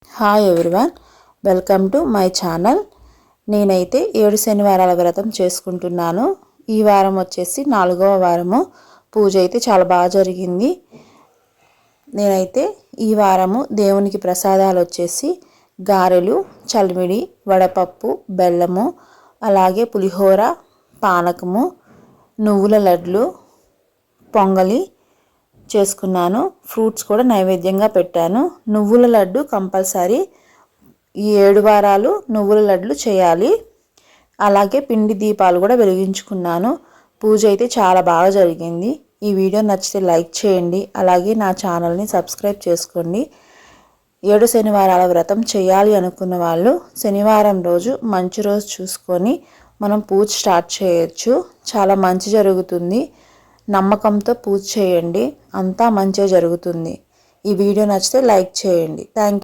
Hi everyone, welcome to my channel. నేనైతే 7 శనివారాల వ్రతం చేసుకుంటున్నాను. ఈ వారం వచ్చేసి 4వ వారము. పూజ అయితే చాలా బాగా జరిగింది. నేనైతే ఈ వారము దేవునికి ప్రసాదాలు వచ్చేసి గారెలు, చలిమిడి, వడపప్పు, బెల్లము, అలాగే పులిహోర, పానకము, నువ్వుల లడ్లు, పొంగలి చేసుకున్నాను. ఫ్రూట్స్ కూడా నైవేద్యంగా పెట్టాను. నువ్వుల లడ్డు కంపల్సరీ ఈ 7 వారాలు నువ్వుల లడ్లు చేయాలి. అలాగే పిండి దీపాలు కూడా వెలిగించుకున్నాను. పూజ అయితే చాలా బాగా జరిగింది. ఈ వీడియో నచ్చితే లైక్ చేయండి. అలాగే నా ఛానల్ని సబ్స్క్రైబ్ చేసుకోండి. 7 శనివారాల వ్రతం చేయాలి అనుకున్న వాళ్ళు శనివారం రోజు మంచి రోజు చూసుకొని మనం పూజ స్టార్ట్ చేయొచ్చు. చాలా మంచి జరుగుతుంది. నమ్మకంతో పూజ చేయండి, అంతా మంచిగా జరుగుతుంది. ఈ వీడియో నచ్చితే లైక్ చేయండి. Thank you.